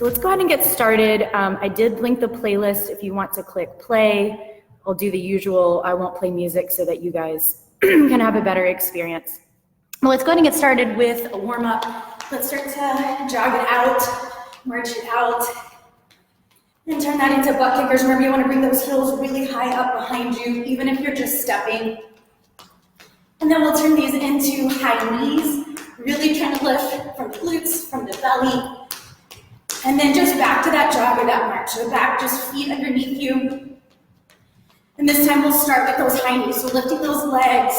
So let's go ahead and get started. I did link the playlist if you want to click play. I'll do the usual, I won't play music so that you guys can have a better experience. Well, let's go ahead and get started with a warm up. Let's start to jog it out, march it out, and turn that into butt kickers. Remember, you want to bring those heels really high up behind you, even if you're just stepping. And then we'll turn these into high knees, really trying to lift from the glutes, from the belly. And then just back to that jog or that march. So back, just feet underneath you. And this time we'll start with those high knees. So lifting those legs.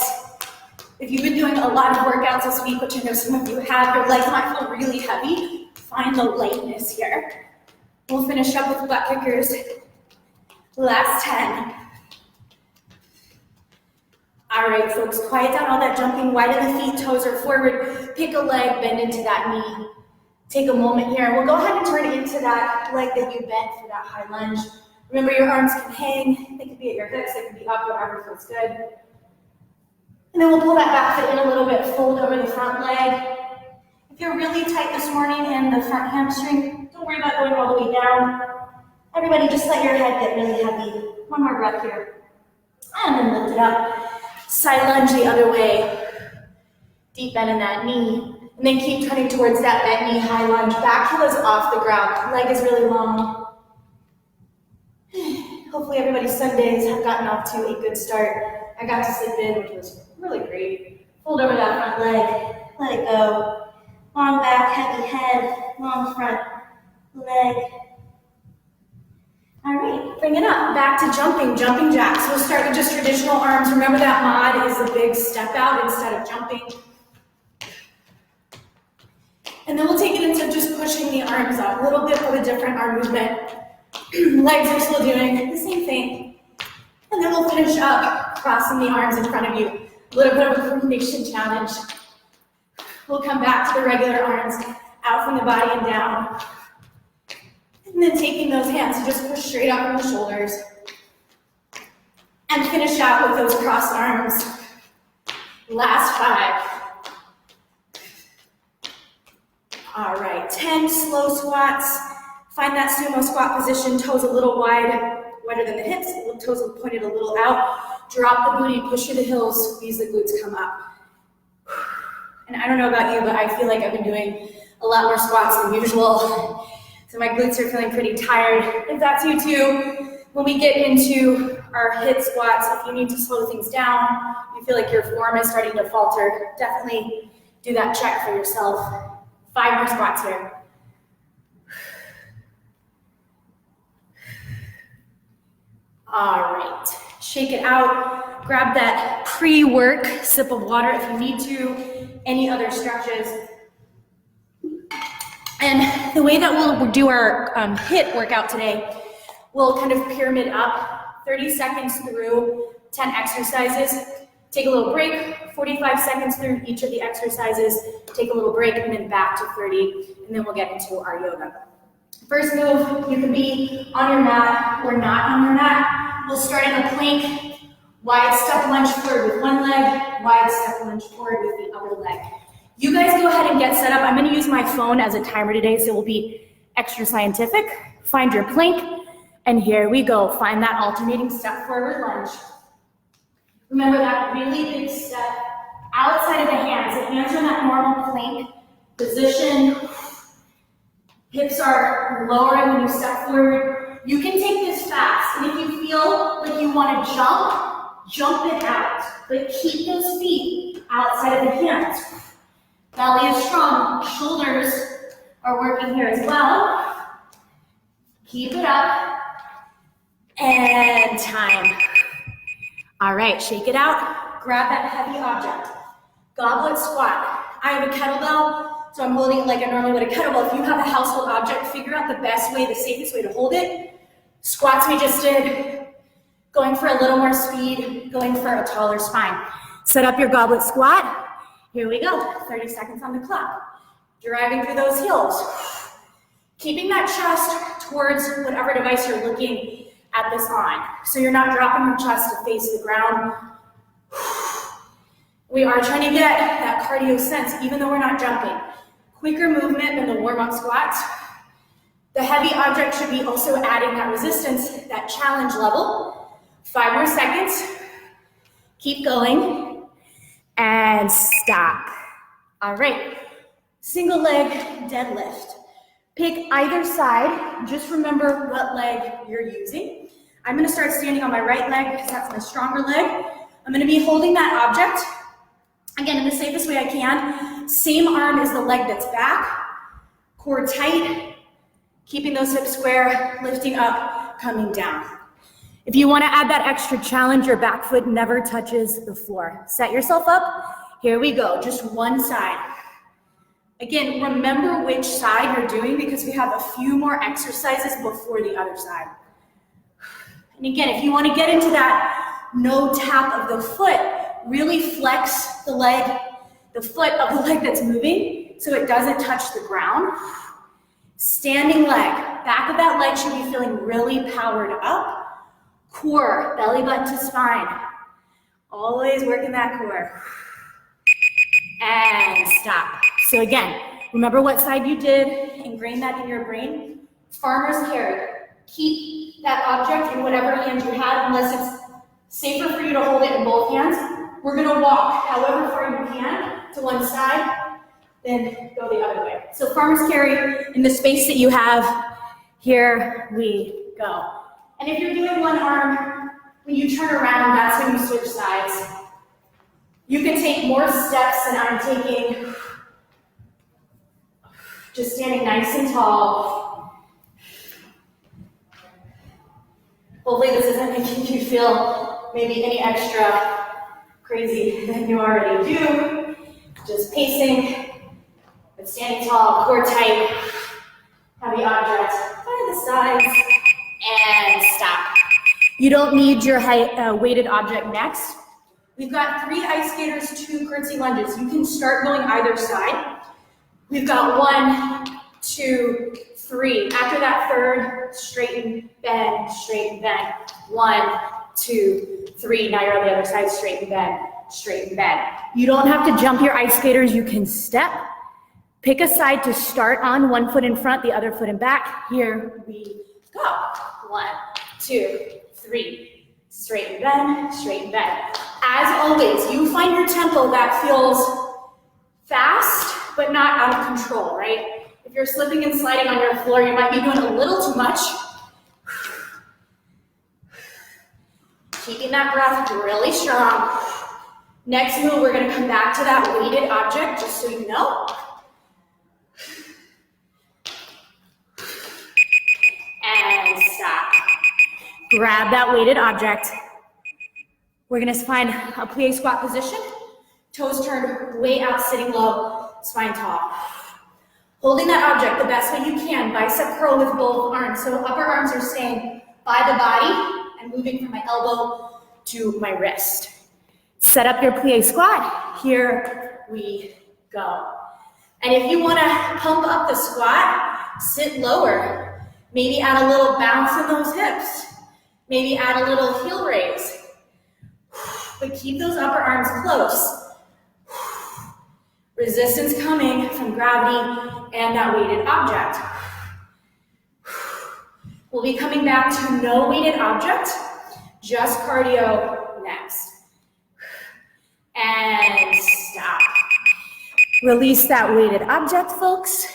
If you've been doing a lot of workouts this week, which I know some of you have, your legs might feel really heavy. Find the lightness here. We'll finish up with butt kickers. Last 10. All right, folks, quiet down all that jumping. Widen the feet, toes are forward. Pick a leg, bend into that knee. Take a moment here. We'll go ahead and turn into that leg that you bent for that high lunge. Remember, your arms can hang. They could be at your hips. They could be up, whatever feels good. And then we'll pull that back foot in a little bit, fold over the front leg. If you're really tight this morning in the front hamstring, don't worry about going all the way down. Everybody, just let your head get really heavy. One more breath here. And then lift it up. Side lunge the other way. Deep bend in that knee. And then keep turning towards that bent knee, high lunge. Back heels off the ground. Leg is really long. Hopefully everybody's Sundays have gotten off to a good start. I got to sleep in, which was really great. Fold over that front leg. Let it go. Long back, heavy head, long front leg. All right, bring it up. Back to jumping jacks. We'll start with just traditional arms. Remember that mod is a big step out instead of jumping. And then we'll take it into just pushing the arms up. A little bit of a different arm movement. Legs are still doing the same thing. And then we'll finish up crossing the arms in front of you. A little bit of a coordination challenge. We'll come back to the regular arms, out from the body and down. And then taking those hands, so just push straight up from the shoulders. And finish out with those crossed arms. Last 5. All right, 10 slow squats. Find that sumo squat position, toes a little wide, wider than the hips, toes pointed a little out. Drop the booty, push through the heels, squeeze the glutes, come up. And I don't know about you, but I feel like I've been doing a lot more squats than usual. So my glutes are feeling pretty tired. If that's you too, when we get into our HIIT squats, if you need to slow things down, you feel like your form is starting to falter, definitely do that check for yourself. 5 more squats here. All right, shake it out. Grab that pre-work sip of water if you need to. Any other stretches. And the way that we'll do our HIIT workout today, we'll kind of pyramid up, 30 seconds through 10 exercises. Take a little break, 45 seconds through each of the exercises, take a little break, and then back to 30, and then we'll get into our yoga. First move, you can be on your mat or not on your mat. We'll start in a plank, wide step lunge forward with one leg, wide step lunge forward with the other leg. You guys go ahead and get set up. I'm gonna use my phone as a timer today, so it will be extra scientific. Find your plank, and here we go. Find that alternating step forward lunge. Remember that really big step outside of the hands. The hands are in that normal plank position. Hips are lowering when you step forward. You can take this fast, and if you feel like you want to jump it out. But keep those feet outside of the hands. Belly is strong. Shoulders are working here as well. Keep it up. And time. All right, shake it out. Grab that heavy object. Goblet squat. I have a kettlebell, so I'm holding it like I normally would a kettlebell. If you have a household object, figure out the best way, the safest way to hold it. Squats we just did. Going for a little more speed, going for a taller spine. Set up your goblet squat. Here we go, 30 seconds on the clock. Driving through those heels. Keeping that chest towards whatever device you're looking at this on. So you're not dropping your chest to face the ground. We are trying to get that cardio sense, even though we're not jumping. Quicker movement than the warm-up squats. The heavy object should be also adding that resistance, that challenge level. 5 more seconds. Keep going. And stop. All right. Single leg deadlift. Pick either side. Just remember what leg you're using. I'm going to start standing on my right leg because that's my stronger leg. I'm going to be holding that object, again, in the safest way I can. Same arm as the leg that's back. Core tight. Keeping those hips square, lifting up, coming down. If you want to add that extra challenge, your back foot never touches the floor. Set yourself up. Here we go. Just one side. Again, remember which side you're doing because we have a few more exercises before the other side. And again, if you want to get into that no tap of the foot, really flex the leg, the foot of the leg that's moving so it doesn't touch the ground. Standing leg, back of that leg should be feeling really powered up. Core, belly button to spine. Always working that core. And stop. So again, remember what side you did, ingrain that in your brain. Farmer's carry. Keep that object in whatever hand you have unless it's safer for you to hold it in both hands. We're gonna walk however far you can to one side, then go the other way. So farmer's carry in the space that you have, here we go. And if you're doing one arm, when you turn around, that's when you switch sides. You can take more steps than I'm taking. Just standing nice and tall. Hopefully this isn't making you feel maybe any extra crazy than you already do. Just pacing, but standing tall, core tight, heavy object, by the sides, and stop. You don't need your weighted object next. We've got 3 ice skaters, 2 curtsy lunges. You can start going either side. We've got 1, 2, 3. After that third, straighten, bend, straighten, bend. 1, 2, 3. Now you're on the other side, straighten, bend, straighten, bend. You don't have to jump your ice skaters. You can step. Pick a side to start on, 1 foot in front, the other foot in back. Here we go. 1, 2, 3. Straighten, bend, straighten, bend. As always, you find your tempo that feels fast, but not out of control, right? If you're slipping and sliding on your floor, you might be doing a little too much. Keeping that breath really strong. Next move, we're gonna come back to that weighted object, just so you know. And stop. Grab that weighted object. We're gonna find a plie squat position. Toes turned way out, sitting low, spine tall. Holding that object the best way you can, bicep curl with both arms. So upper arms are staying by the body and moving from my elbow to my wrist. Set up your plie squat. Here we go. And if you wanna pump up the squat, sit lower. Maybe add a little bounce in those hips. Maybe add a little heel raise. But keep those upper arms close. Resistance coming from gravity and that weighted object. We'll be coming back to no weighted object, just cardio next. And stop. Release that weighted object, folks.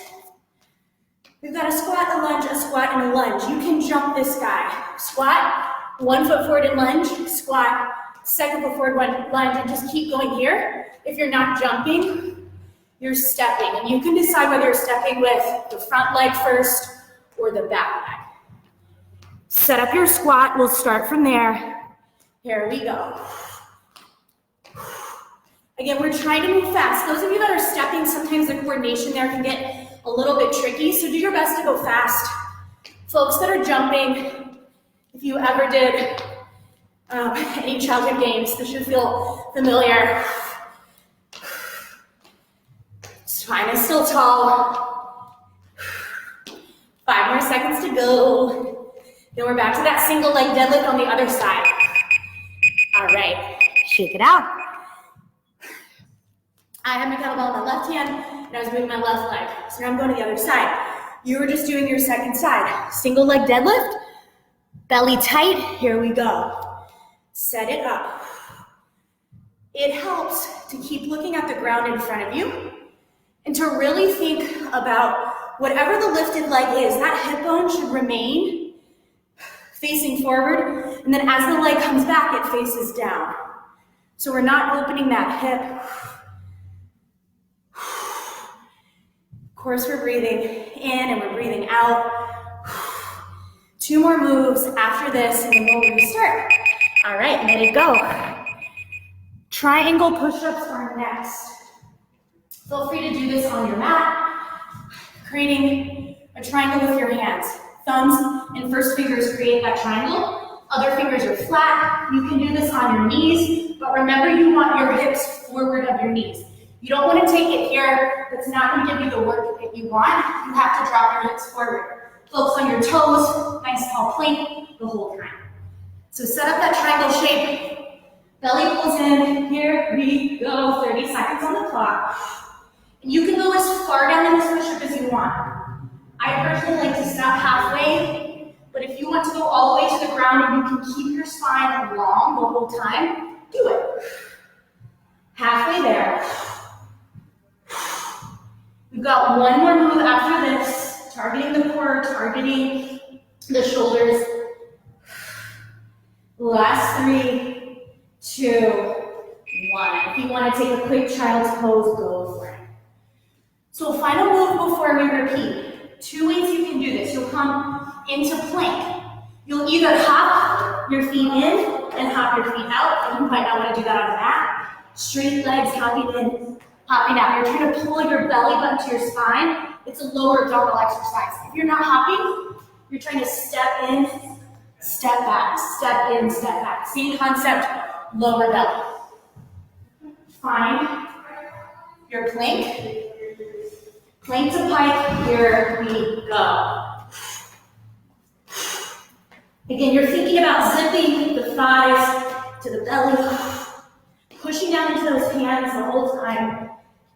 We've got a squat, a lunge, a squat, and a lunge. You can jump this guy. Squat, 1 foot forward and lunge, squat, 2nd foot forward, lunge, and just keep going here. If you're not jumping, you're stepping, and you can decide whether you're stepping with the front leg first or the back leg. Set up your squat. We'll start from there. Here we go. Again, we're trying to move fast. Those of you that are stepping, sometimes the coordination there can get a little bit tricky, so do your best to go fast. Folks that are jumping, if you ever did any childhood games, this should feel familiar. Spine is still tall. 5 more seconds to go. Then we're back to that single leg deadlift on the other side. All right, shake it out. I had my kettlebell in my left hand, and I was moving my left leg. So now I'm going to the other side. You were just doing your second side. Single leg deadlift, belly tight, here we go. Set it up. It helps to keep looking at the ground in front of you and to really think about whatever the lifted leg is, that hip bone should remain facing forward, and then as the leg comes back, it faces down. So we're not opening that hip. Of course, we're breathing in and we're breathing out. 2 more moves after this, and then we'll restart. All right, let it go. Triangle push-ups are next. Feel free to do this on your mat, creating a triangle with your hands. Thumbs and first fingers create that triangle. Other fingers are flat. You can do this on your knees, but remember you want your hips forward of your knees. You don't want to take it here. That's not going to give you the work that you want. You have to drop your hips forward. Focus on your toes, nice tall plank the whole time. So set up that triangle shape. Belly pulls in. Here we go. 30 seconds on the clock. And you can go as far down in this push-up as you want. I personally like to stop halfway, but if you want to go all the way to the ground and you can keep your spine long the whole time, do it. Halfway there. We've got 1 more move after this, targeting the core, targeting the shoulders. Last 3, 2, 1. If you want to take a quick child's pose, go for it. So final move before we repeat. 2 ways you can do this. You'll come into plank. You'll either hop your feet in and hop your feet out, and you might not want to do that on the mat. Straight legs, hopping in, hopping out. You're trying to pull your belly button to your spine. It's a lower dumbbell exercise. If you're not hopping, you're trying to step in, step back, step in, step back. Same concept, lower belly. Find your plank. Plank to pike, here we go. Again, you're thinking about zipping the thighs to the belly, pushing down into those hands the whole time.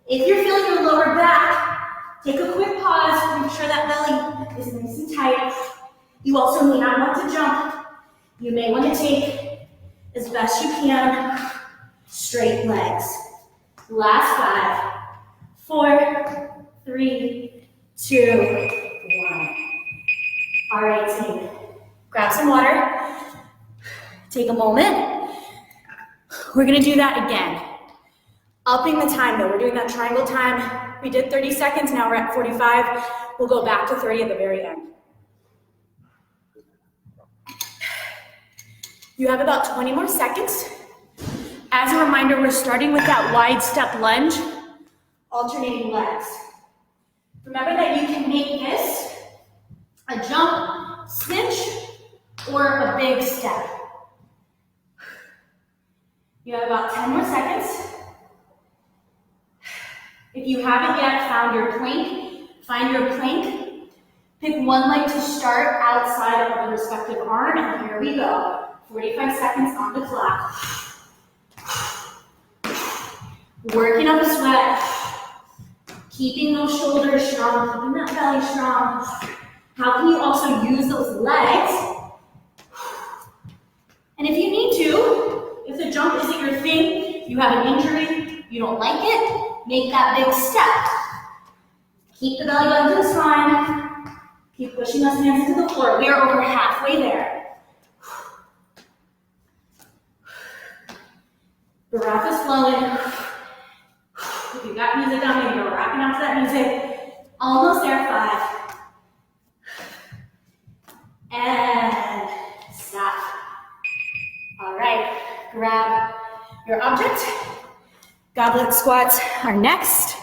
If you're feeling your lower back, take a quick pause, make sure that belly is nice and tight. You also may not want to jump. You may want to take, as best you can, straight legs. Last 5, 4, 3, 2, 1. All right, team. Grab some water. Take a moment. We're gonna do that again. Upping the time though. We're doing that triangle time. We did 30 seconds, now we're at 45. We'll go back to 30 at the very end. You have about 20 more seconds. As a reminder, we're starting with that wide step lunge, alternating legs. Remember that you can make this a jump, cinch, or a big step. You have about 10 more seconds. If you haven't yet found your plank, find your plank. Pick one leg to start outside of the respective arm, and here we go. 45 seconds on the clock. Working up a sweat. Keeping those shoulders strong, keeping that belly strong. How can you also use those legs? And if you need to, if the jump isn't your thing, you have an injury, you don't like it, make that big step. Keep the belly button to the spine. Keep pushing those hands into the floor. We are over halfway there. The breath is flowing. If you got music on, maybe you're rocking out to that music. Almost there, 5. And stop. All right, grab your object. Goblet squats are next.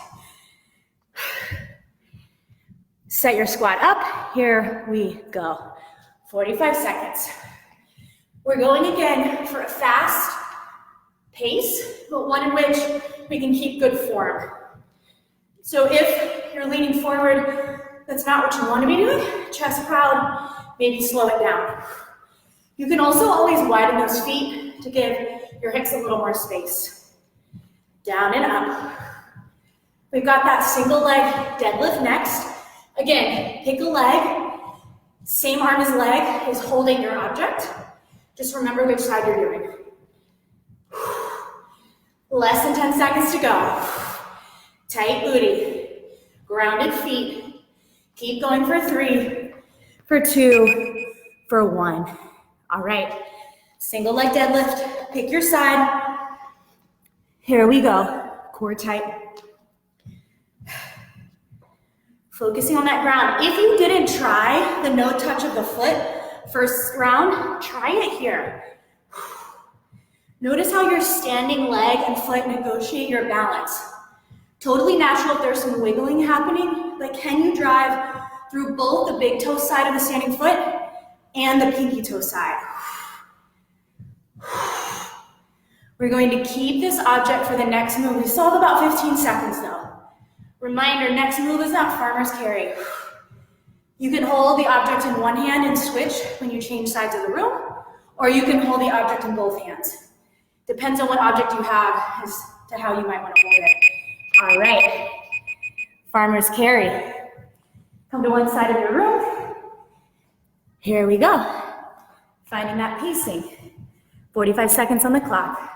Set your squat up. Here we go. 45 seconds. We're going again for a fast pace, but one in which we can keep good form. So if you're leaning forward, that's not what you want to be doing. Chest proud, maybe slow it down. You can also always widen those feet to give your hips a little more space. Down and up. We've got that single leg deadlift next. Again, pick a leg. Same arm as leg is holding your object. Just remember which side you're doing. Less than 10 seconds to go. Tight booty, grounded feet. Keep going for 3, for 2, for 1. All right, single leg deadlift, pick your side. Here we go, core tight. Focusing on that ground. If you didn't try the no touch of the foot first round, try it here. Notice how your standing leg and foot negotiate your balance. Totally natural if there's some wiggling happening, but can you drive through both the big toe side of the standing foot and the pinky toe side? We're going to keep this object for the next move. We still have about 15 seconds though. Reminder, next move is that farmer's carry. You can hold the object in one hand and switch when you change sides of the room, or you can hold the object in both hands. Depends on what object you have as to how you might want to hold it. All right, farmer's carry. Come to one side of your room. Here we go. Finding that pacing. 45 seconds on the clock.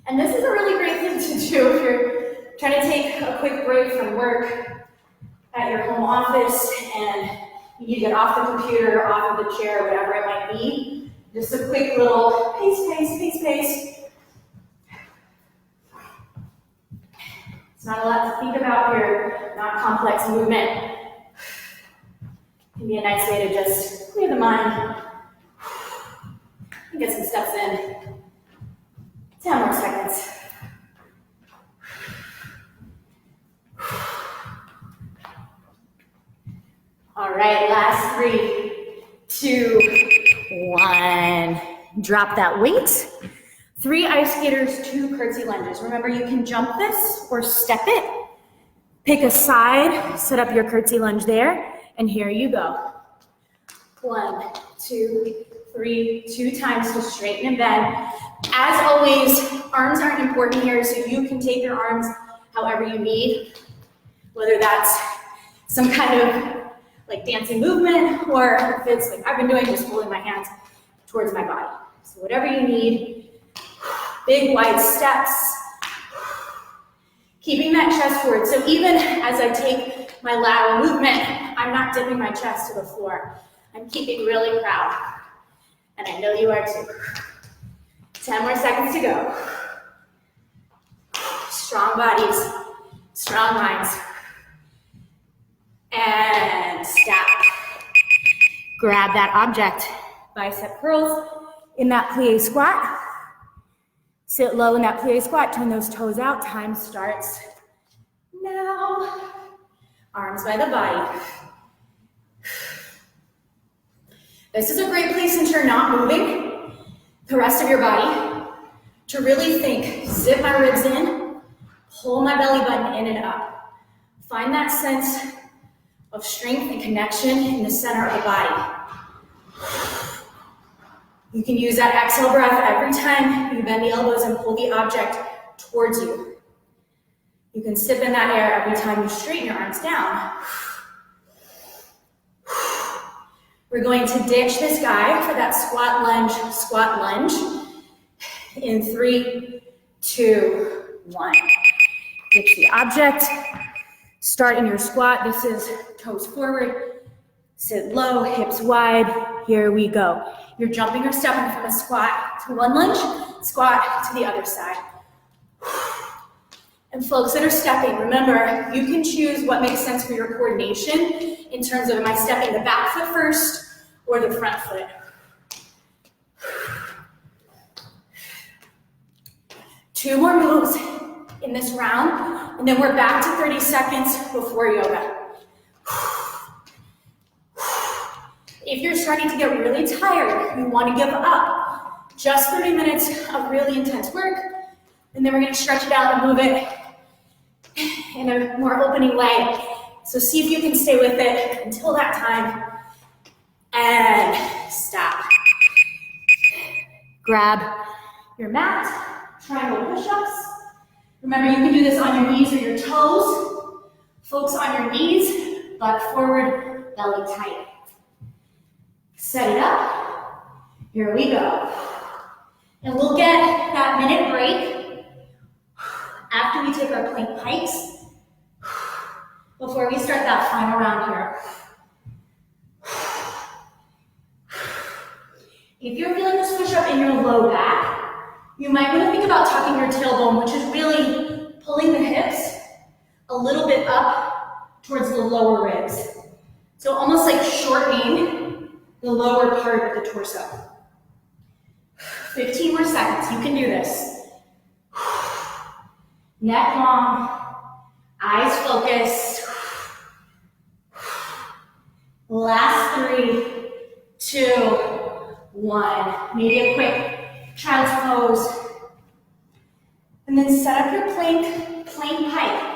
And this is a really great thing to do if you're trying to take a quick break from work at your home office and you need to get off the computer, off of the chair, whatever it might be. Just a quick little pace. It's not a lot to think about here, not complex movement. It can be a nice way to just clear the mind and get some steps in. 10 more seconds. All right, last 3, 2, 1. Drop that weight. 3 ice skaters, 2 curtsy lunges. Remember, you can jump this or step it. Pick a side, set up your curtsy lunge there, and here you go. 1, 2, 3, 2 times to straighten and bend. As always, arms aren't important here, so you can take your arms however you need, whether that's some kind of like dancing movement, or if it's like I've been doing, just holding my hands towards my body. So whatever you need, big wide steps, keeping that chest forward. So even as I take my lateral movement, I'm not dipping my chest to the floor. I'm keeping really proud, and I know you are too. 10 more seconds to go. Strong bodies, strong minds. And stop. Grab that object. Bicep curls in that plie squat. Sit low in that plie squat, turn those toes out. Time starts now. Arms by the body. This is a great place since you're not moving the rest of your body to really think, zip my ribs in, pull my belly button in and up. Find that sense of strength and connection in the center of the body. You can use that exhale breath every time you bend the elbows and pull the object towards you. You can sip in that air every time you straighten your arms down. We're going to ditch this guy for that squat lunge in 3, 2, 1. Ditch the object, start in your squat. This is toes forward, sit low, hips wide. Here we go. You're jumping or stepping from a squat to one lunge, squat to the other side. And folks that are stepping, remember, you can choose what makes sense for your coordination in terms of, am I stepping the back foot first or the front foot? Two more moves in this round, and then we're back to 30 seconds before yoga. If you're starting to get really tired, you want to give up, just 30 minutes of really intense work, and then we're going to stretch it out and move it in a more opening way. So see if you can stay with it until that time, and stop. Grab your mat, triangle push-ups, Remember, you can do this on your knees or your toes. Focus on your knees, butt forward, belly tight. Set it up. Here we go. And we'll get that minute break after we take our plank hikes before we start that final round here. If you're feeling this push up in your low back, you might want to think about tucking your tailbone, which is really pulling the hips a little bit up towards the lower ribs. So almost like shortening the lower part of the torso. 15 more seconds, you can do this. Neck long, eyes focused. Last 3, 2, 1. Maybe a quick child's pose. And then set up your plank pike.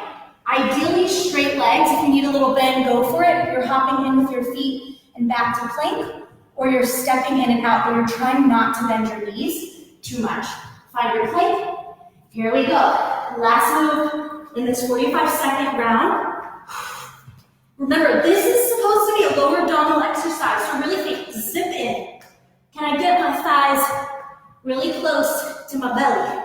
Ideally straight legs. If you need a little bend, go for it. You're hopping in with your feet and back to plank, or you're stepping in and out, but you're trying not to bend your knees too much. Find your plank. Here we go. Last move in this 45-second round. Remember, this is supposed to be a lower abdominal exercise, so really think, zip in. Can I get my thighs really close to my belly?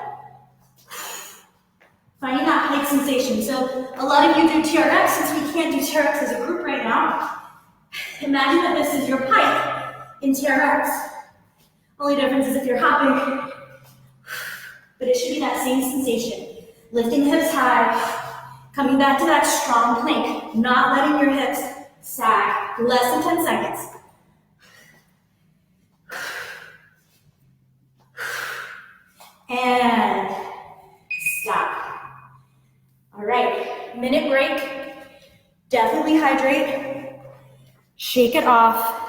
Finding that pike sensation. So a lot of you do TRX, since we can't do TRX as a group right now. Imagine that this is your pike in TRX. Only difference is if you're hopping, but it should be that same sensation. Lifting the hips high, coming back to that strong plank, not letting your hips sag. Less than 10 seconds. And stop. All right, minute break. Definitely hydrate. Shake it off.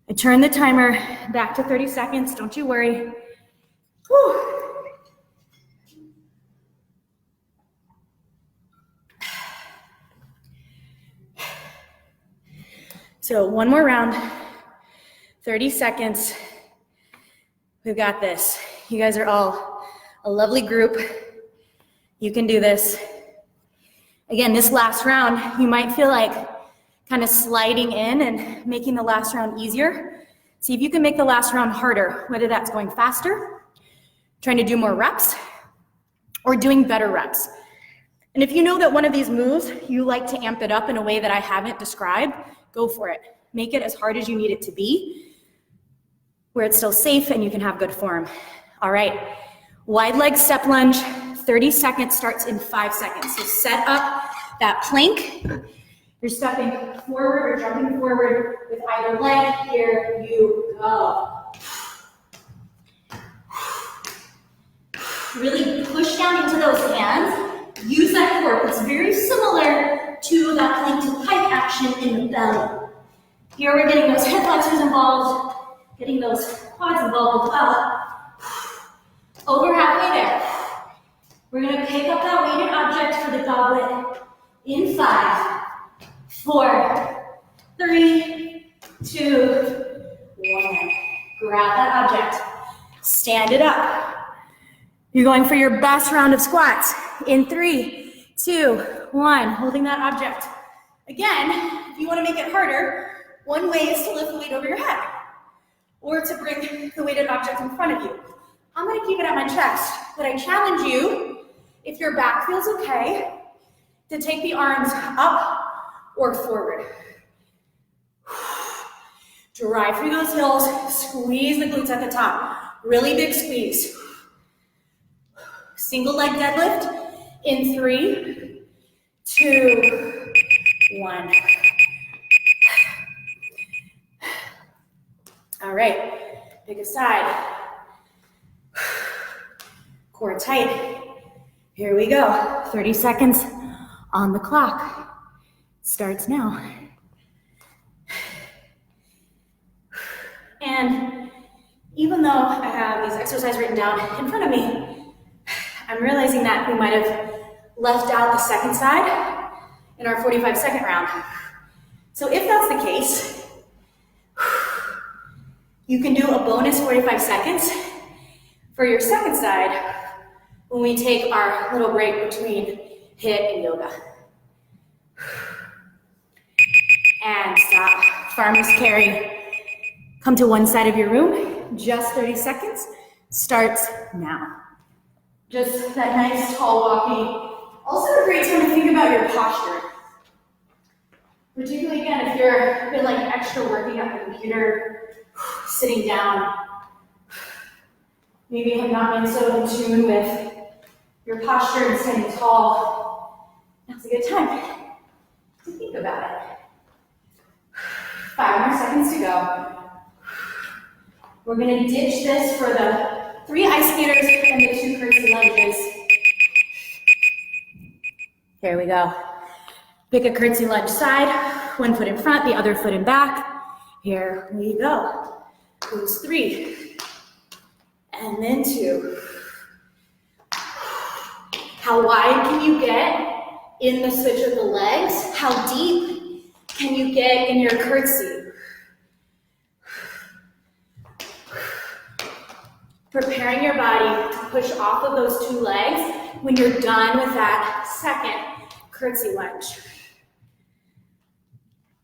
I turn the timer back to 30 seconds. Don't you worry. Whew. So one more round, 30 seconds. We've got this. You guys are all a lovely group. You can do this. Again, this last round, you might feel like kind of sliding in and making the last round easier. See if you can make the last round harder, whether that's going faster, trying to do more reps, or doing better reps. And if you know that one of these moves, you like to amp it up in a way that I haven't described, go for it. Make it as hard as you need it to be, where it's still safe and you can have good form. All right, wide leg step lunge, 30 seconds starts in 5 seconds. So set up that plank. You're stepping forward or jumping forward with either leg. Here you go. Really push down into those hands. Use that core. It's very similar to that plank to pike action in the belly. Here we're getting those hip flexors involved, getting those quads involved as well. Over halfway there. We're going to pick up that weighted object for the goblet in 5, 4, 3, 2, 1. Grab that object. Stand it up. You're going for your best round of squats in 3, 2, 1. Holding that object. Again, if you want to make it harder, one way is to lift the weight over your head or to bring the weighted object in front of you. I'm going to keep it at my chest, but I challenge you, if your back feels okay, to take the arms up or forward. Drive through those heels, squeeze the glutes at the top. Really big squeeze. Single leg deadlift in 3, 2, 1. All right, pick a side. Core tight. Here we go. 30 seconds on the clock. Starts now. And even though I have these exercises written down in front of me, I'm realizing that we might have left out the second side in our 45-second round. So if that's the case, you can do a bonus 45 seconds for your second side when we take our little break between HIIT and yoga. And stop. Farmer's carry. Come to one side of your room. Just 30 seconds. Starts now. Just that nice tall walking. Also a great time to think about your posture. Particularly again, if you're been like extra working at the computer, sitting down, maybe have not been so in tune with your posture and standing tall. Now's a good time to think about it. 5 more seconds to go. We're going to ditch this for the 3 ice skaters and the 2 curtsy lunges. Here we go. Pick a curtsy lunge side, 1 foot in front, the other foot in back. Here we go. Goes 3, and then 2. How wide can you get in the switch of the legs? How deep can you get in your curtsy? Preparing your body to push off of those 2 legs when you're done with that second curtsy lunge.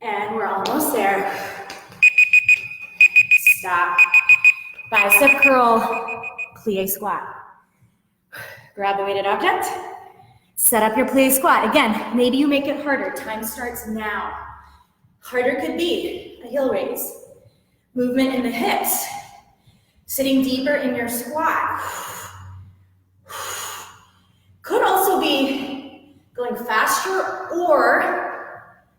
And we're almost there. Stop. Bicep curl, plie squat. Grab the weighted object. Set up your plie squat. Again, maybe you make it harder. Time starts now. Harder could be a heel raise. Movement in the hips. Sitting deeper in your squat. Could also be going faster or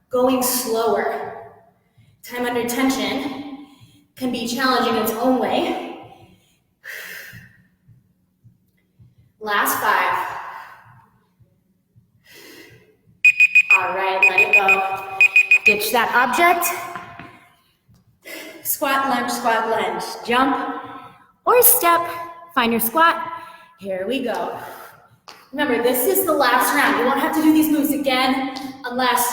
going slower. Time under tension can be challenging in its own way. Last 5. All right, let it go. Ditch that object. Squat, lunge, jump or step. Find your squat. Here we go. Remember, this is the last round. You won't have to do these moves again unless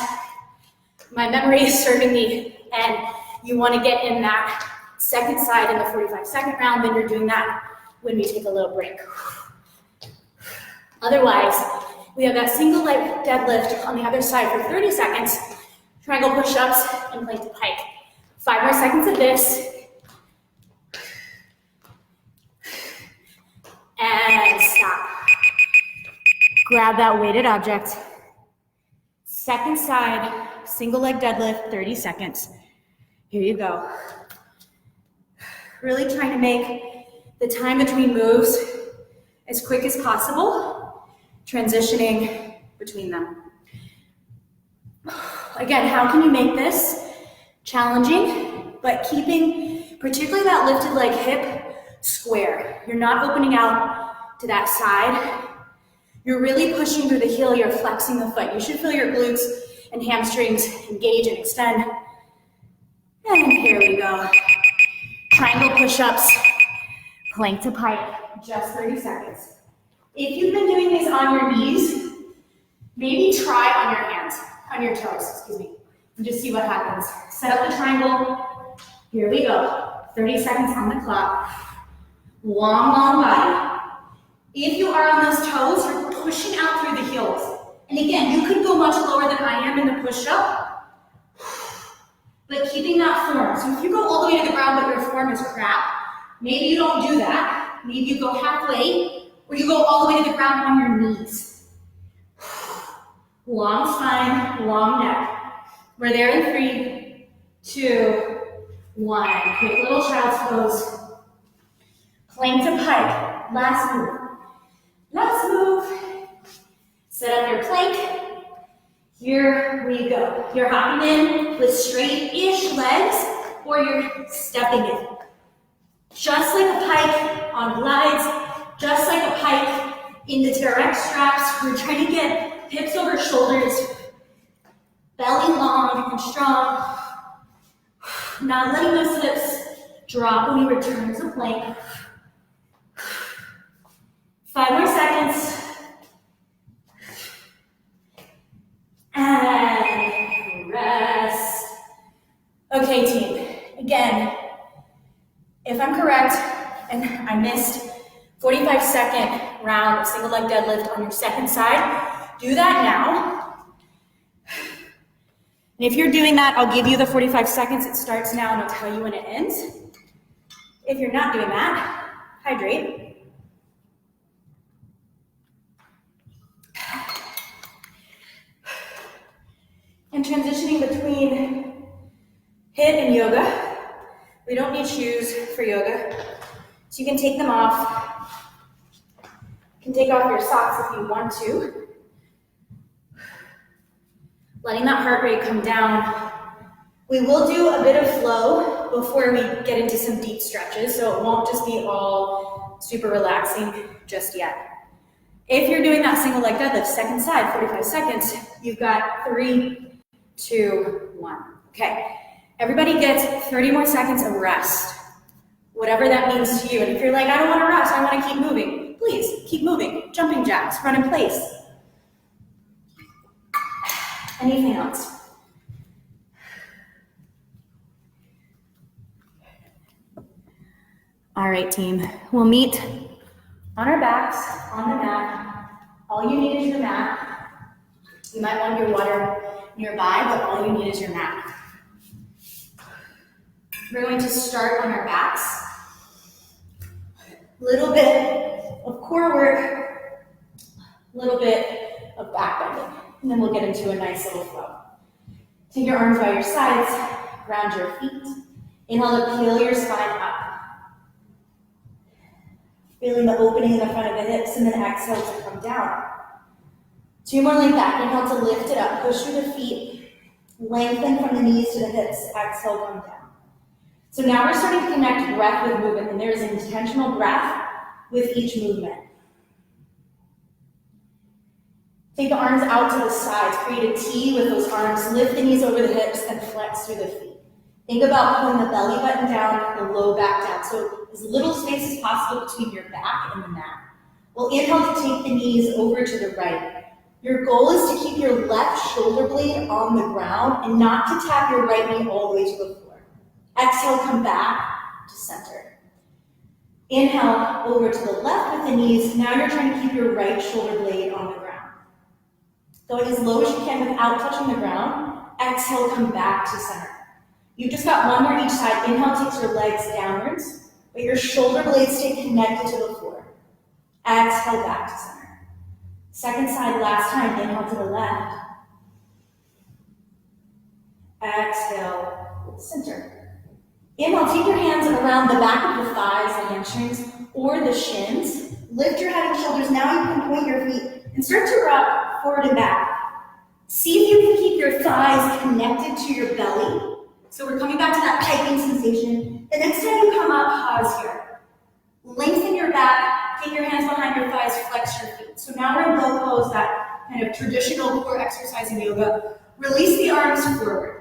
my memory is serving me and you want to get in that second side in the 45-second round, then you're doing that when we take a little break. Otherwise, we have that single leg deadlift on the other side for 30 seconds, triangle push-ups, and plank to pike. 5 more seconds of this. And stop. Grab that weighted object. Second side, single leg deadlift, 30 seconds. Here you go. Really trying to make the time between moves as quick as possible, transitioning between them. Again, how can you make this challenging, but keeping particularly that lifted leg hip square? You're not opening out to that side. You're really pushing through the heel, you're flexing the foot. You should feel your glutes and hamstrings engage and extend. And here we go. Triangle push-ups, plank to pike, just 30 seconds. If you've been doing these on your knees, maybe try on your hands, on your toes, and just see what happens. Set up the triangle. Here we go. 30 seconds on the clock. Long body. If you are on those toes, you're pushing out through the heels. And again, you could go much lower than I am in the push-up, but keeping that form. So if you go all the way to the ground, but your form is crap, maybe you don't do that. Maybe you go halfway, or you go all the way to the ground on your knees. Long spine, long neck. We're there in 3, 2, 1. Quick little child's pose. Plank to pike. Last move. Last move. Set up your plank. Here we go. You're hopping in with straight-ish legs, or you're stepping in. Just like a pike on glides, just like a pike in the TRX straps. We're trying to get hips over shoulders, belly long and strong. Not letting those hips drop when we return to plank. 5 more seconds. And rest. Okay, team. Again, if I'm correct, and I missed 45-second round of single leg deadlift on your second side. Do that now. And if you're doing that, I'll give you the 45 seconds. It starts now and I'll tell you when it ends. If you're not doing that, hydrate. And transitioning between HIIT and yoga. We don't need shoes for yoga, so you can take them off. You can take off your socks if you want to. Letting that heart rate come down. We will do a bit of flow before we get into some deep stretches, so it won't just be all super relaxing just yet. If you're doing that single leg deadlift, second side, 45 seconds, you've got 3, 2, 1. Okay, everybody gets 30 more seconds of rest, whatever that means to you. And if you're like, I don't want to rest, I want to keep moving, please keep moving. Jumping jacks, run in place. Anything else? All right, team. We'll meet on our backs, on the mat. All you need is your mat. You might want your water nearby, but all you need is your mat. We're going to start on our backs. Little bit of core work, little bit of back bending, and then we'll get into a nice little flow. Take your arms by your sides, ground your feet. Inhale to peel your spine up. Feeling the opening in the front of the hips, and then exhale to come down. 2 more like that. Inhale to lift it up. Push through the feet. Lengthen from the knees to the hips. Exhale, come down. So now we're starting to connect breath with movement, and there is intentional breath with each movement. Take the arms out to the sides. Create a T with those arms. Lift the knees over the hips and flex through the feet. Think about pulling the belly button down, the low back down. So as little space as possible between your back and the mat. We'll inhale to take the knees over to the right. Your goal is to keep your left shoulder blade on the ground and not to tap your right knee all the way to the floor. Exhale, come back to center. Inhale over to the left with the knees. Now you're trying to keep your right shoulder blade on the ground. Going as low as you can without touching the ground. Exhale, come back to center. You've just got one more each side. Inhale takes your legs downwards, but your shoulder blades stay connected to the floor. Exhale back to center. Second side, last time. Inhale to the left. Exhale, center. Inhale, take your hands around the back of the thighs, the hamstrings, or the shins. Lift your head and shoulders. Now you can point your feet and start to rock forward and back. See if you can keep your thighs connected to your belly. So we're coming back to that piping sensation. The next time you come up, pause here. Lengthen your back, take your hands behind your thighs, flex your feet. So now we're in low pose, that kind of traditional core exercise in yoga. Release the arms forward.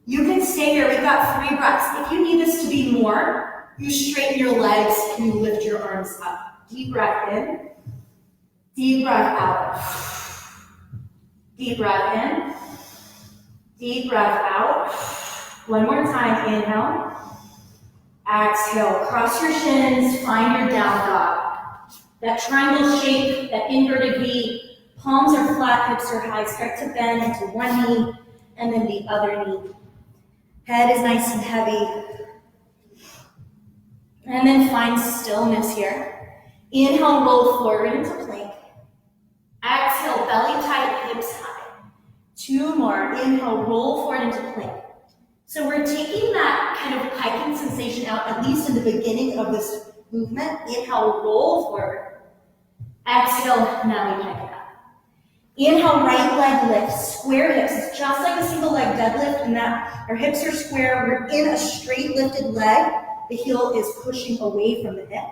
You can stay here, we've got 3 breaths. If you need this to be more, you straighten your legs and you lift your arms up. Deep breath in, deep breath out. Deep breath in, deep breath out. One more time, inhale. Exhale, cross your shins, find your down dog. That triangle shape, that inverted V, palms are flat, hips are high. Start to bend into one knee and then the other knee. Head is nice and heavy. And then find stillness here. Inhale, roll forward into plank. Exhale, belly tight, hips high. 2 more. Inhale, roll forward into plank. So we're taking that kind of hiking sensation out, at least in the beginning of this movement. Inhale, roll forward. Exhale, now we hike it up. Inhale, right leg lift, square hips. It's just like a single leg deadlift in that our hips are square. We're in a straight lifted leg. The heel is pushing away from the hip.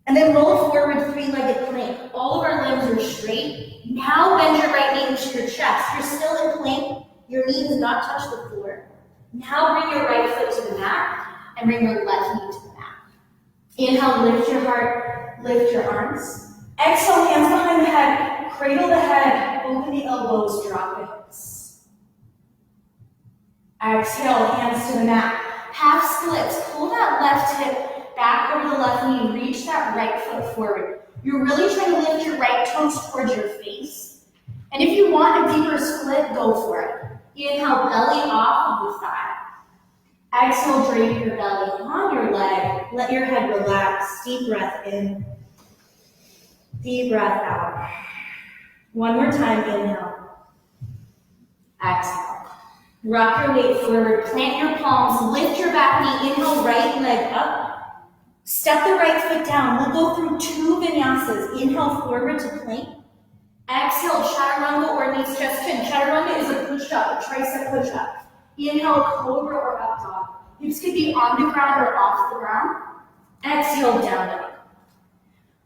And then roll forward, 3-legged plank. All of our limbs are straight. Now bend your right knee into your chest. You're still in plank. Your knee does not touch the floor. Now bring your right foot to the mat and bring your left knee to the mat. Inhale, lift your heart, lift your arms. Exhale, hands behind the head, cradle the head, open the elbows, drop the hips. Exhale, hands to the mat. Half splits, pull that left hip back over the left knee and reach that right foot forward. You're really trying to lift your right toes towards your face. And if you want a deeper split, go for it. Inhale, belly off of the thigh. Exhale, drape your belly on your leg. Let your head relax. Deep breath in. Deep breath out. One more time, inhale. Exhale. Rock your weight forward. Plant your palms. Lift your back knee. Inhale, right leg up. Step the right foot down. We'll go through 2 vinyasas. Inhale, forward to plank. Exhale, chaturanga or knees, chest, chin. Chaturanga is a push-up, a tricep push-up. Inhale, cobra or up dog. Hips could be on the ground or off the ground. Exhale, down dog.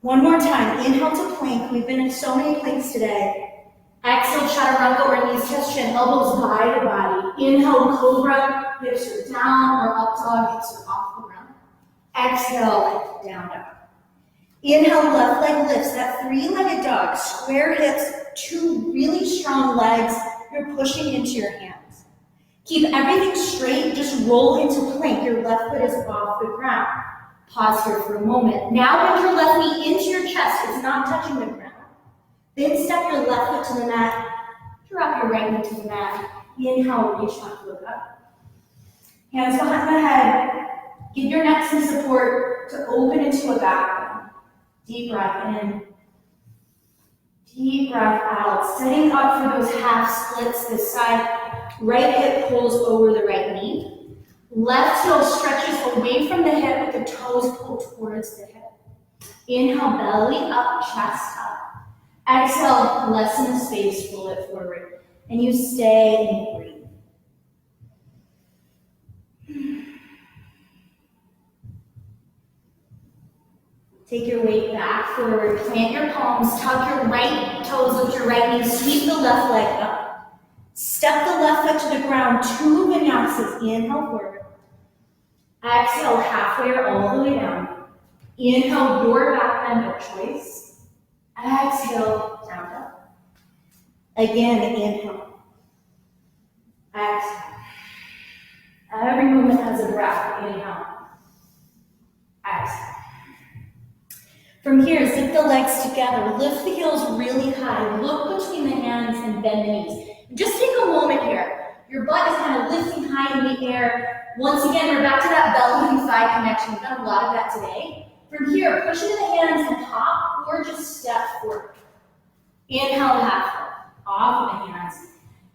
One more time. Inhale to plank. We've been in so many planks today. Exhale, chaturanga or knees, chest, chin. Elbows guide the body. Inhale, cobra. Hips are down or up dog. Hips are off the ground. Exhale, down dog. Inhale, left leg lifts, that 3-legged dog. Square hips, 2 really strong legs. You're pushing into your hands. Keep everything straight, just roll into plank. Your left foot is off the ground. Pause here for a moment. Now bend your left knee into your chest. It's not touching the ground. Then step your left foot to the mat. Drop your right knee to the mat. Inhale, reach up, look up. Hands behind the head. Give your neck some support to open into a back bend. Deep breath in, deep breath out. Setting up for those half splits this side. Right hip pulls over the right knee. Left heel stretches away from the hip with the toes pulled towards the hip. Inhale, belly up, chest up. Exhale, lessen the space, roll it forward. And you stay and breathe. Take your weight back forward, plant your palms, tuck your right toes, lift your right knee, sweep the left leg up. Step the left foot to the ground, 2 vinyasas. Inhale forward. Exhale, halfway or all the way down. Inhale, your back bend of choice. Exhale, down dog. Again, inhale. Exhale. Every movement has a breath. Inhale. Exhale. From here, zip the legs together. Lift the heels really high. Look between the hands and bend the knees. Just take a moment here. Your butt is kind of lifting high in the air. Once again, we're back to that belly and thigh connection. We've done a lot of that today. From here, push into the hands and hop or just step forward. Inhale, half foot. Off of the hands.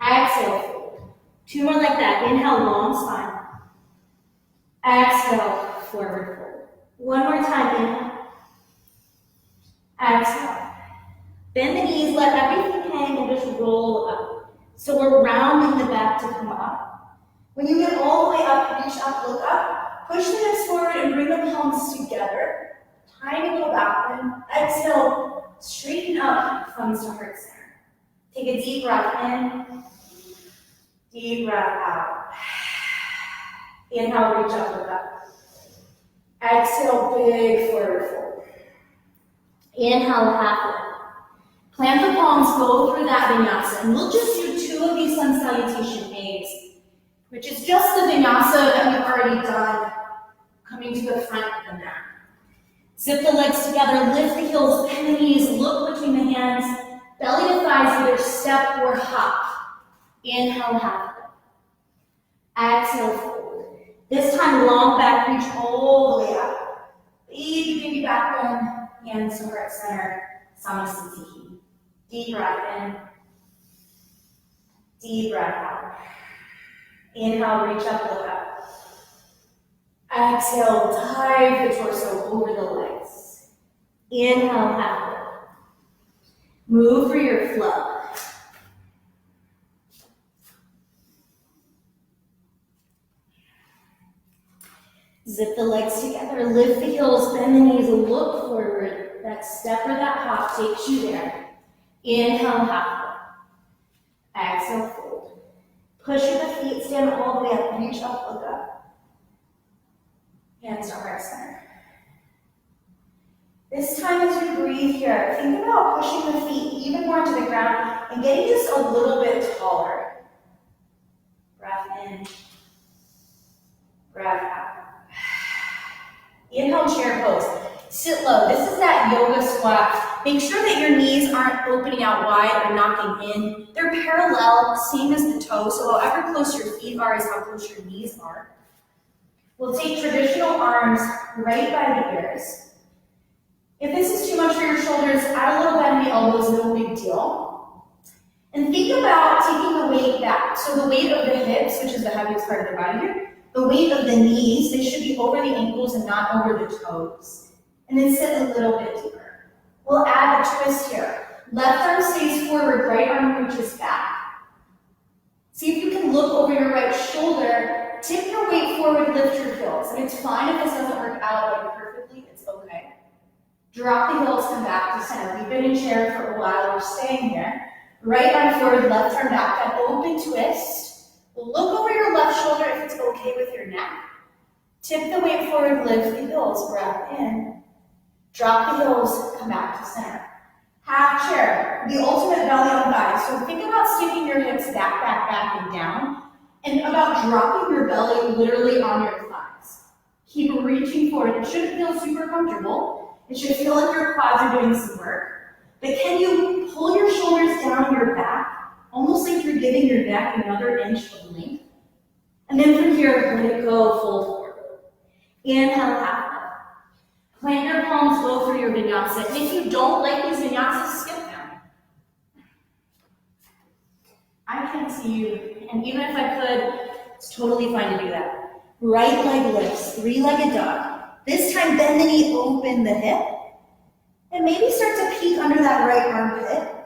Exhale, fold. 2 more like that. Inhale, long spine. Exhale, forward fold. 1 more time. Inhale. Exhale. Bend the knees, let everything hang, and just roll up. So we're rounding the back to come up. When you get all the way up, reach up, look up. Push the hips forward and bring the palms together. Tiny little back bend. Exhale, straighten up, thumbs to heart center. Take a deep breath in. Deep breath out. Inhale, reach up, look up. Exhale, big forward fold. Inhale, half lift. Plant the palms, go through that vinyasa. And we'll just do 2 of these sun salutation A's, which is just the vinyasa that we've already done, coming to the front of the mat. Zip the legs together, lift the heels, bend the knees, look between the hands, belly to thighs, either step or hop. Inhale, half lift. Exhale, fold. This time, long back, reach all the way up. Big baby back bend. Hands to heart center, Samasthiti. Deep breath in. Deep breath out. Inhale, reach up, look up. Exhale, dive the torso over the legs. Inhale, half lift. Move for your flow. Zip the legs together, lift the heels, bend the knees, look forward. That step or that hop takes you there. Inhale, half lift. Exhale, fold. Push the feet, stand all the way up, reach up, look up. Hands to heart center. This time as you breathe here, think about pushing the feet even more to the ground and getting just a little bit taller. Breath in, breath out. Inhale, chair pose. Sit low. This is that yoga squat. Make sure that your knees aren't opening out wide or knocking in. They're parallel, same as the toes, so however close your feet are is how close your knees are. We'll take traditional arms right by the ears. If this is too much for your shoulders, add a little bend in the elbows, no big deal. And think about taking the weight back. So the weight of the hips, which is the heaviest part of the body here, the weight of the knees, they should be over the ankles and not over the toes. And then sit a little bit deeper. We'll add a twist here. Left arm stays forward, right arm reaches back. See if you can look over your right shoulder, tip your weight forward, lift your heels. And it's fine if this doesn't work out like perfectly, it's okay. Drop the heels, come back to center. We've been in chair for a while, we're staying here. Right arm forward, left arm back, that open twist. Look over your left shoulder if it's okay with your neck. Tip the weight forward, lift the heels, breath in. Drop the heels, come back to center. Half chair, the ultimate belly on thigh. So think about sticking your hips back, back, back, and down, and about dropping your belly literally on your thighs. Keep reaching forward. It shouldn't feel super comfortable. It should feel like your quads are doing some work. But can you pull your shoulders down your back, almost like you're giving your neck another inch of length? And then from here, let it go, fold forward. Inhale, half. Plant your palms, go through your vinyasa. And if you don't like these vinyasas, skip them. I can't see you, and even if I could, it's totally fine to do that. Right leg lifts, three-legged dog. This time, bend the knee, open the hip, and maybe start to peek under that right armpit.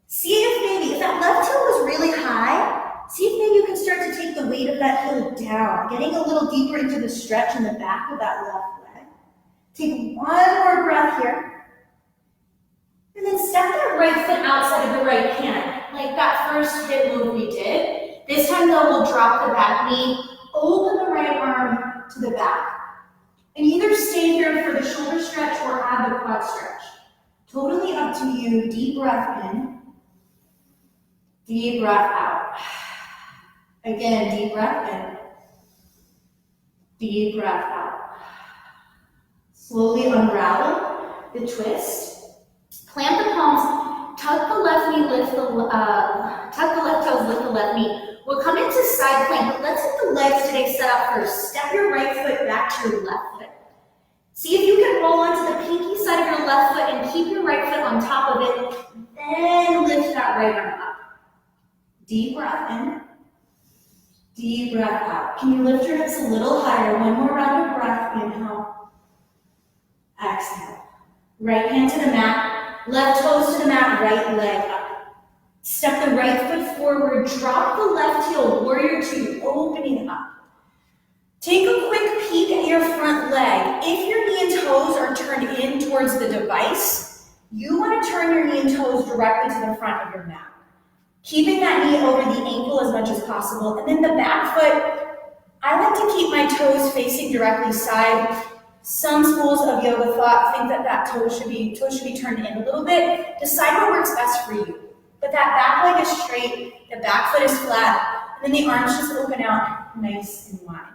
See if that left heel was really high, see if maybe you can start to take the weight of that heel down, getting a little deeper into the stretch in the back of that left leg. Take one more breath here. And then step that right foot outside of the right hand, like that first hip move we did. This time though, we'll drop the back knee, open the right arm to the back. And either stay here for the shoulder stretch or add the quad stretch. Totally up to you. Deep breath in. Deep breath out. Again, deep breath in. Deep breath out. Slowly unravel the twist. Plant the palms, tuck the left knee, tuck the left toes, lift the left knee. We'll come into side plank, but let's get the legs today set up first. Step your right foot back to your left foot. See if you can roll onto the pinky side of your left foot and keep your right foot on top of it. Then lift that right arm up. Deep breath in. Deep breath out. Can you lift your hips a little higher? One more round of breath. Inhale. Exhale. Right hand to the mat, left toes to the mat, right leg up. Step the right foot forward, drop the left heel, warrior two, opening up. Take a quick peek at your front leg. If your knee and toes are turned in towards the device, you want to turn your knee and toes directly to the front of your mat. Keeping that knee over the ankle as much as possible. And then the back foot, I like to keep my toes facing directly side. Some schools of yoga thought think that toe should be turned in a little bit. Decide what works best for you. But that back leg is straight, the back foot is flat, and then the arms just open out nice and wide.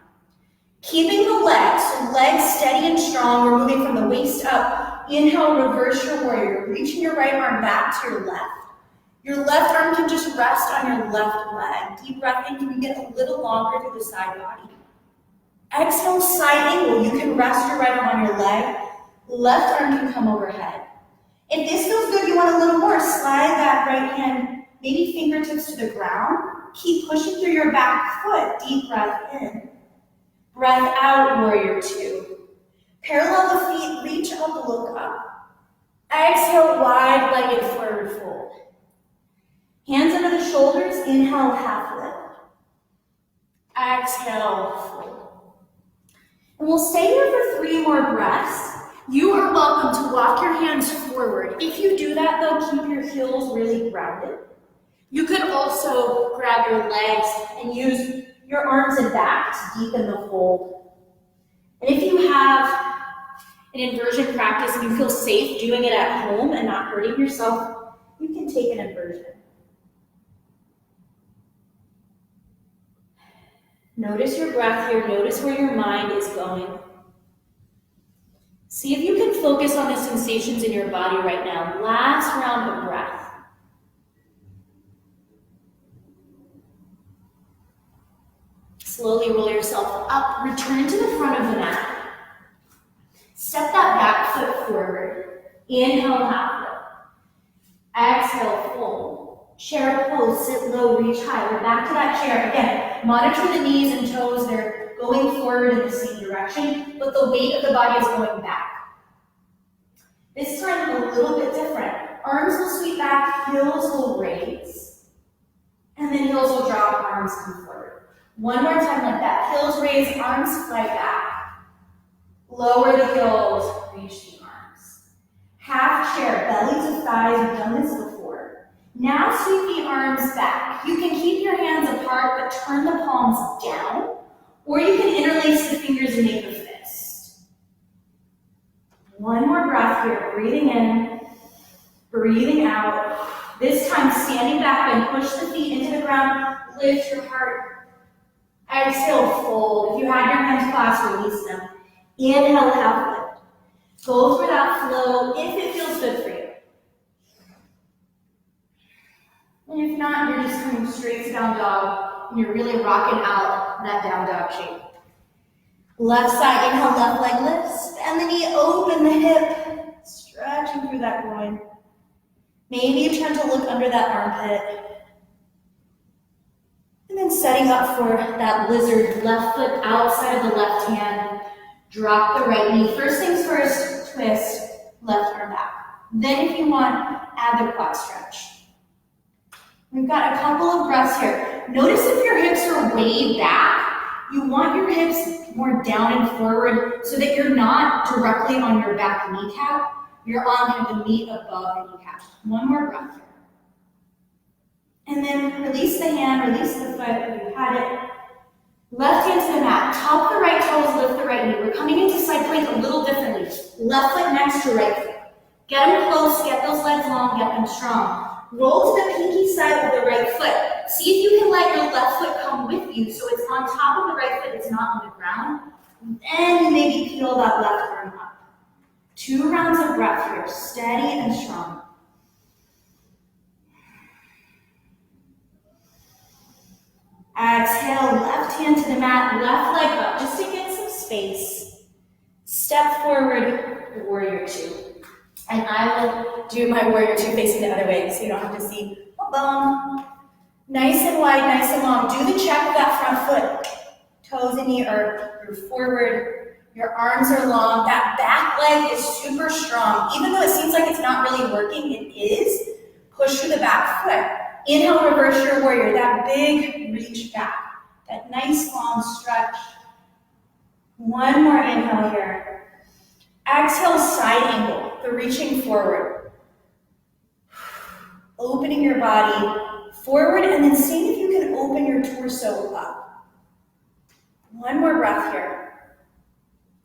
Keeping the legs, so legs steady and strong. We're moving from the waist up. Inhale, reverse your warrior. Reaching your right arm back to your left. Your left arm can just rest on your left leg. Deep breath in, can you get a little longer through the side body? Exhale, side angle. You can rest your right arm on your leg. Left arm can come overhead. If this feels good, you want a little more. Slide that right hand, maybe fingertips to the ground. Keep pushing through your back foot. Deep breath in. Breath out, warrior two. Parallel the feet, reach up, look up. Exhale, wide-legged forward fold. Hands under the shoulders, inhale, half lift. Exhale, fold. And we'll stay here for 3 more breaths. You are welcome to walk your hands forward. If you do that though, keep your heels really grounded. You could also grab your legs and use your arms and back to deepen the fold. And if you have an inversion practice and you feel safe doing it at home and not hurting yourself, you can take an inversion. Notice your breath here. Notice where your mind is going. See if you can focus on the sensations in your body right now. Last round of breath. Slowly roll yourself up, return to the front of the mat. Step that back foot forward. Inhale, half lift. Exhale, fold. Chair pose, sit low, reach high. We're back to that chair. Again, monitor the knees and toes. They're going forward in the same direction, but the weight of the body is going back. This time, a little bit different. Arms will sweep back, heels will raise, and then heels will drop, arms come forward. One more time like that. Heels raise, arms fly back. Lower the heels, reach the arms. Half chair, belly to thighs. We've done this before. Now sweep the arms back. You can keep your hands apart, but turn the palms down, or you can interlace the fingers and make a fist. One more breath here. Breathing in, breathing out. This time, standing back and push the feet into the ground. Lift your heart. Exhale, fold. If you had your hands clasped, release them. Inhale, half lift. Go through that flow if it feels good for you. And if not, you're just coming straight to down dog, and you're really rocking out that down dog shape. Left side, inhale, left leg lifts. Bend the knee, open the hip. Stretching through that groin. Maybe you turn to look under that armpit. And then setting up for that lizard, left foot outside of the left hand. Drop the right knee. First things first, twist, left arm back. Then if you want, add the quad stretch. We've got a couple of breaths here. Notice if your hips are way back, you want your hips more down and forward so that you're not directly on your back kneecap. You're on kind of the meat above the kneecap. One more breath here. And then release the hand, release the foot if you had it. Left hand to the mat. Top the right toes, lift the right knee. We're coming into side plank a little differently. Left foot next to right foot. Get them close, get those legs long, get them strong. Roll to the pinky side of the right foot. See if you can let your left foot come with you so it's on top of the right foot, it's not on the ground. Then you maybe peel that left arm up. 2 rounds of breath here, steady and strong. Exhale, left hand to the mat, left leg up, just to get some space. Step forward, warrior 2. And I will do my warrior 2 facing the other way, so you don't have to see a bone. Nice and wide, nice and long. Do the check of that front foot. Toes in the earth, move forward. Your arms are long. That back leg is super strong. Even though it seems like it's not really working, it is. Push through the back foot. Inhale, reverse your warrior. That big reach back. That nice long stretch. One more inhale here. Exhale, side angle. The reaching forward. Opening your body forward, and then seeing if you can open your torso up. One more breath here.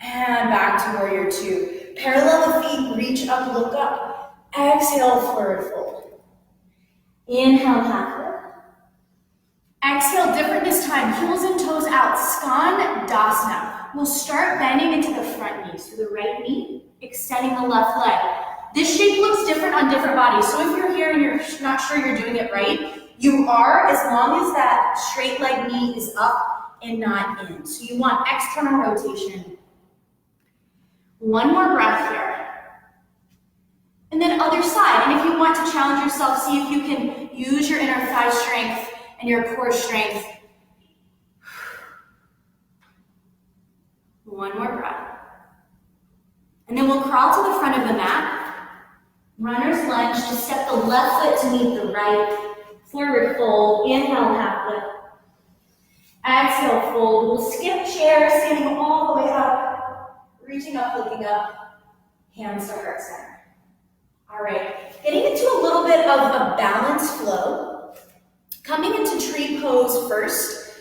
And back to warrior 2. Parallel the feet, reach up, look up. Exhale, forward fold. Inhale, half lift. Exhale, different this time. Heels and toes out. Skandasana. We'll start bending into the front knee. So the right knee, extending the left leg. This shape looks different on different bodies. So if you're here and you're not sure you're doing it right, you are, as long as that straight leg knee is up and not in. So you want external rotation. One more breath here. And then other side. And if you want to challenge yourself, see if you can use your inner thigh strength and your core strength. One more breath. And then we'll crawl to the front of the mat. Runner's lunge to step the left foot to meet the right. Forward fold. Inhale, half lift. Exhale, fold. We'll skip chair, standing all the way up. Reaching up, looking up. Hands to heart center. All right, getting into a little bit of a balanced flow. Coming into tree pose first,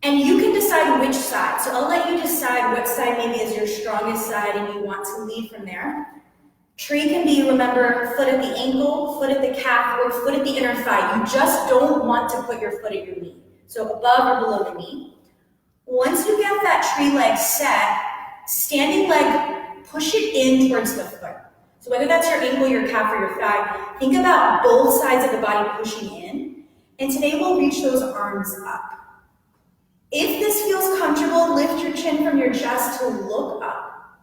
and you can decide which side. So I'll let you decide what side maybe is your strongest side and you want to lead from there. Tree can be, remember, foot at the ankle, foot at the calf, or foot at the inner thigh. You just don't want to put your foot at your knee. So above or below the knee. Once you get that tree leg set, standing leg push it in towards the foot. So whether that's your ankle, your calf, or your thigh, think about both sides of the body pushing in. And today we'll reach those arms up. If this feels comfortable, lift your chin from your chest to look up.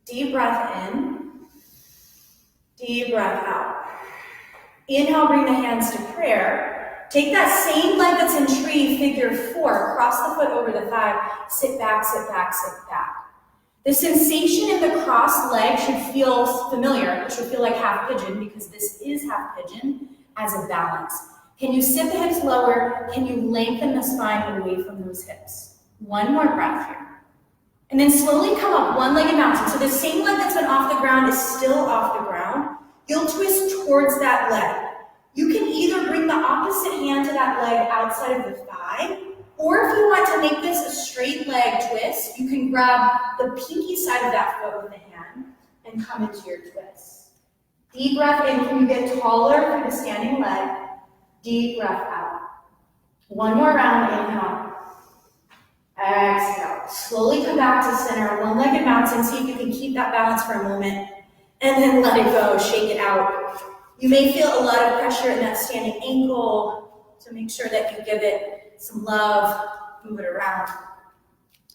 Deep breath in. Deep breath out. Inhale, bring the hands to prayer. Take that same leg that's in tree, figure 4, cross the foot over the thigh, sit back, sit back, sit back. The sensation in the crossed leg should feel familiar. It should feel like half pigeon because this is half pigeon as a balance. Can you sit the hips lower? Can you lengthen the spine away from those hips? One more breath here. And then slowly come up one-legged mountain. So the same leg that's been off the ground is still off the ground. You'll twist towards that leg. You can either bring the opposite hand to that leg outside of the thigh, or if you want to make this a straight leg twist, you can grab the pinky side of that foot with the hand and come into your twist. Deep breath in. Can you get taller for the standing leg? Deep breath out. One more round. Inhale. Exhale. Slowly come back to center. One-legged mountain. See if you can keep that balance for a moment. And then let it go. Shake it out. You may feel a lot of pressure in that standing ankle, so make sure that you give it some love. Move it around.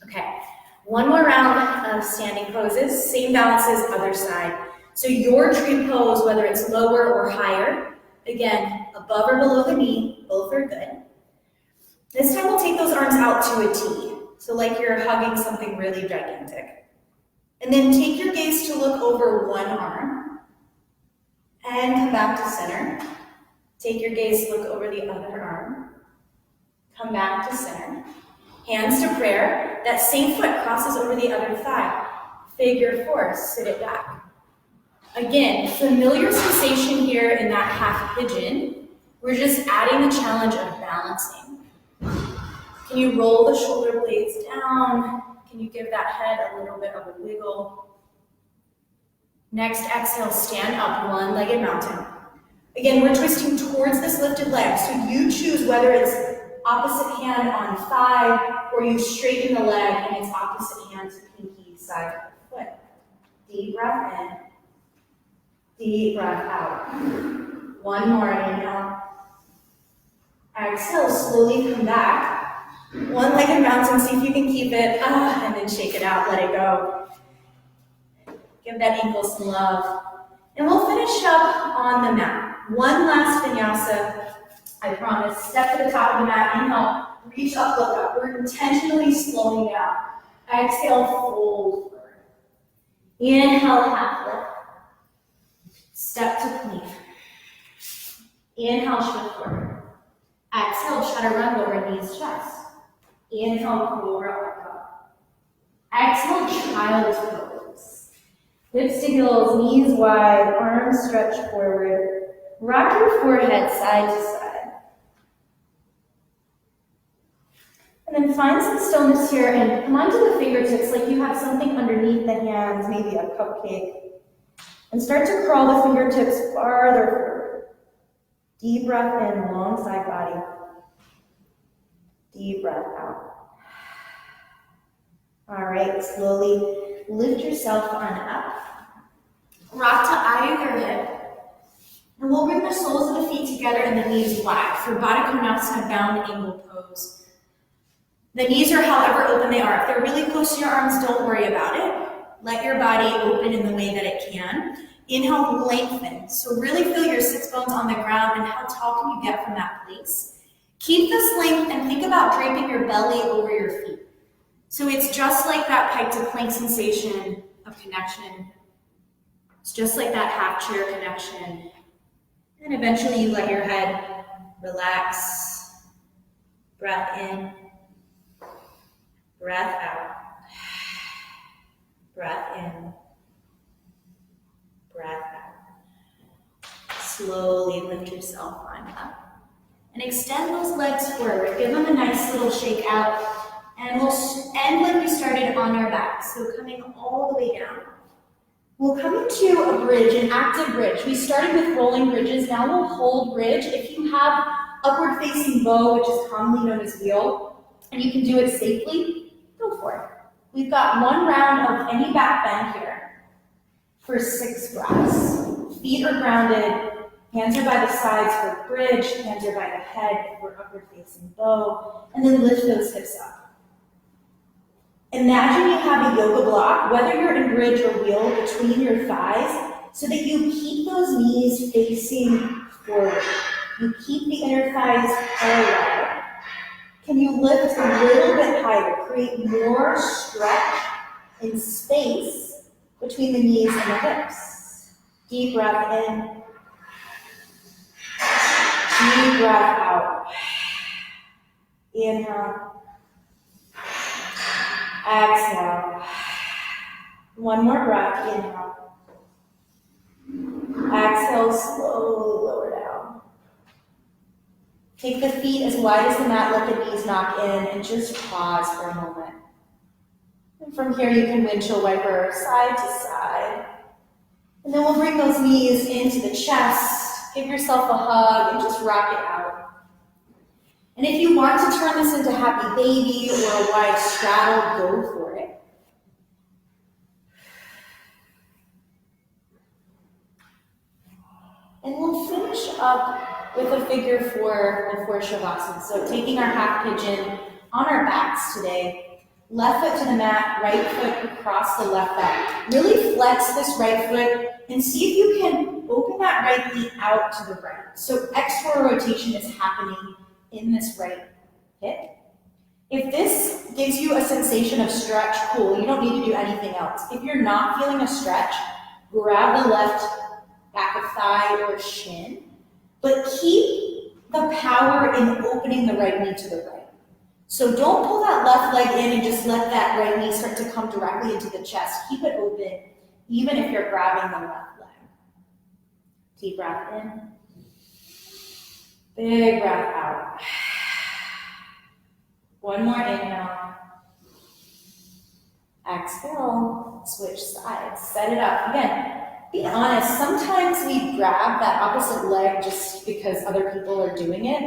Okay. One more round of standing poses. Same balance as other side. So your tree pose, whether it's lower or higher, again, above or below the knee, both are good. This time we'll take those arms out to a T. So like you're hugging something really gigantic. And then take your gaze to look over one arm. And come back to center. Take your gaze to look over the other arm. Come back to center. Hands to prayer. That same foot crosses over the other thigh. Figure 4, sit it back. Again, familiar sensation here in that half pigeon. We're just adding the challenge of balancing. Can you roll the shoulder blades down? Can you give that head a little bit of a wiggle? Next, exhale, stand up, one-legged mountain. Again, we're twisting towards this lifted leg, so you choose whether it's opposite hand on thigh, or you straighten the leg and it's opposite hand to pinky side of the foot. Deep breath in. Deep breath out. One more, inhale. Exhale, slowly come back. One-legged mountain, see if you can keep it, and then shake it out, let it go. Give that ankle some love. And we'll finish up on the mat. One last vinyasa, I promise. Step to the top of the mat, inhale, reach up, look up. We're intentionally slowing down. Exhale, fold forward. Inhale, half lift. Step to plank. Inhale, shift forward. Exhale, chaturanga, knees, chest. Inhale, cobra, arc up. Exhale, child's pose. Hips to heels, knees wide, arms stretch forward. Rock your forehead side to side. And then find some stillness here and come onto the fingertips like you have something underneath the hands, maybe a cupcake. And start to crawl the fingertips farther forward. Deep breath in, long side body. Deep breath out. All right, slowly lift yourself on up. Rock to either hip. And we'll bring the soles of the feet together and the knees wide for Baddha Konasana, bound angle pose. The knees are however open they are. If they're really close to your arms, don't worry about it. Let your body open in the way that it can. Inhale, lengthen. So really feel your sits bones on the ground and how tall can you get from that place. Keep this length and think about draping your belly over your feet. So it's just like that pike to plank sensation of connection. It's just like that half chair connection. And eventually you let your head relax. Breath in. Breath out. Breath in. Breath out. Slowly lift yourself on up. And extend those legs forward. Give them a nice little shake out. And we'll end like we started on our back. So coming all the way down. We'll come into a bridge, an active bridge. We started with rolling bridges. Now we'll hold bridge. If you have upward facing bow, which is commonly known as wheel, and you can do it safely, go for it. We've got one round of any back bend here for 6 breaths. Feet are grounded, hands are by the sides for bridge, hands are by the head for upward facing bow, and then lift those hips up. Imagine you have a yoga block, whether you're in bridge or wheel, between your thighs, so that you keep those knees facing forward. You keep the inner thighs parallel. Can you lift a little bit higher? Create more stretch and space between the knees and the hips. Deep breath in. Deep breath out. Inhale. Exhale. One more breath. Inhale. Exhale, slowly lower down. Take the feet as wide as the mat, let the knees knock in, and just pause for a moment. And from here, you can windshield wiper side to side. And then we'll bring those knees into the chest, give yourself a hug, and just rock it out. And if you want to turn this into happy baby or a wide straddle, go for it. And we'll finish up with a figure 4 before Shavasana. So taking our half pigeon on our backs today, left foot to the mat, right foot across the left thigh. Really flex this right foot and see if you can open that right knee out to the right. So external rotation is happening in this right hip. If this gives you a sensation of stretch, cool, you don't need to do anything else. If you're not feeling a stretch, grab the left back of thigh or shin, but keep the power in opening the right knee to the right. So don't pull that left leg in and just let that right knee start to come directly into the chest. Keep it open, even if you're grabbing the left leg. Deep breath in. Big breath out. One more inhale. Exhale, switch sides, set it up. Again, be honest, sometimes we grab that opposite leg just because other people are doing it,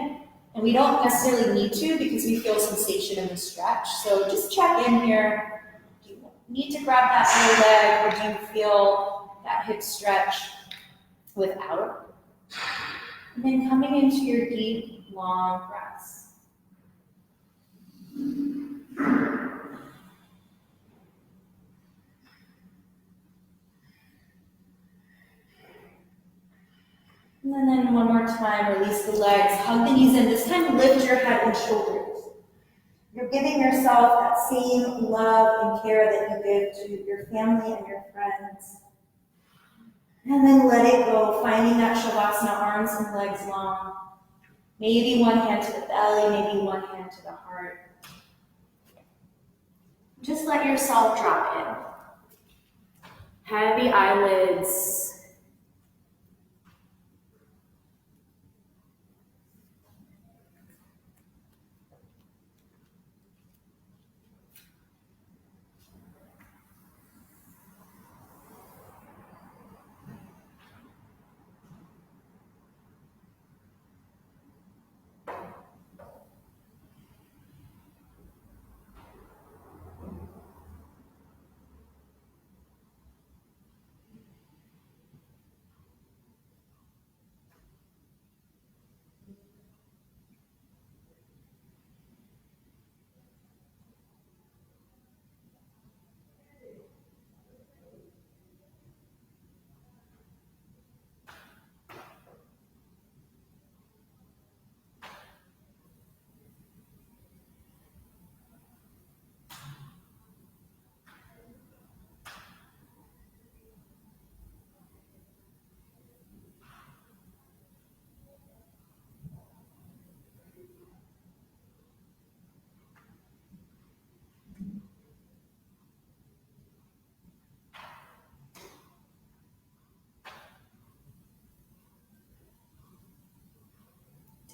and we don't necessarily need to because we feel sensation in the stretch. So just check in here. Do you need to grab that other leg, or do you feel that hip stretch without? And then coming into your deep, long breaths. And then one more time, release the legs, hug the knees in. This time, lift your head and shoulders. You're giving yourself that same love and care that you give to your family and your friends. And then let it go, finding that Shavasana, arms and legs long. Maybe one hand to the belly, maybe one hand to the heart. Just let yourself drop in. Heavy eyelids.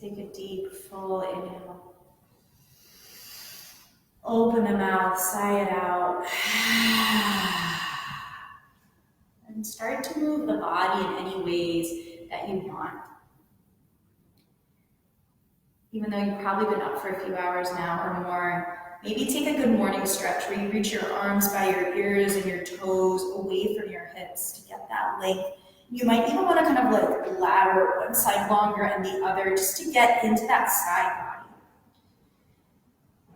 Take a deep, full inhale. Open the mouth, sigh it out. And start to move the body in any ways that you want. Even though you've probably been up for a few hours now or more, Maybe take a good morning stretch where you reach your arms by your ears and your toes away from your hips to get that length. You might even want to kind of like ladder one side longer and the other just to get into that side body.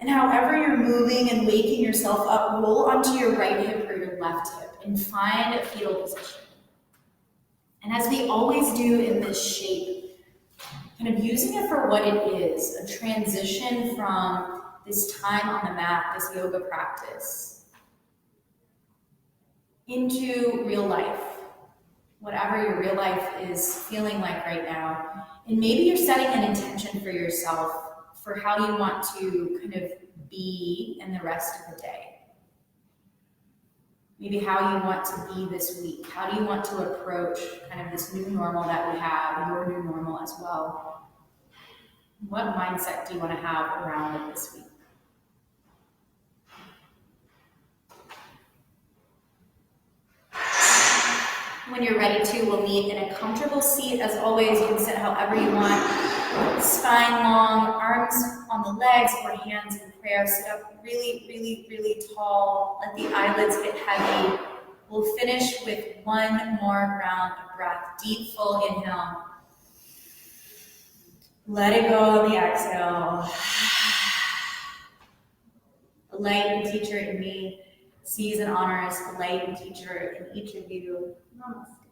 And however you're moving and waking yourself up, roll onto your right hip or your left hip and find a fetal position. And as we always do in this shape, kind of using it for what it is, a transition from this time on the mat, this yoga practice, into real life, whatever your real life is feeling like right now. And maybe you're setting an intention for yourself for how you want to kind of be in the rest of the day. Maybe how you want to be this week. How do you want to approach kind of this new normal that we have, your new normal as well? What mindset do you want to have around it this week? When you're ready to, we'll meet in a comfortable seat. As always, you can sit however you want. Spine long, arms on the legs or hands in prayer. Sit up really, really, really tall. Let the eyelids get heavy. We'll finish with one more round of breath. Deep, full inhale. Let it go on the exhale. The light and teacher in me sees and honors the light and teacher in each of you. Namaste.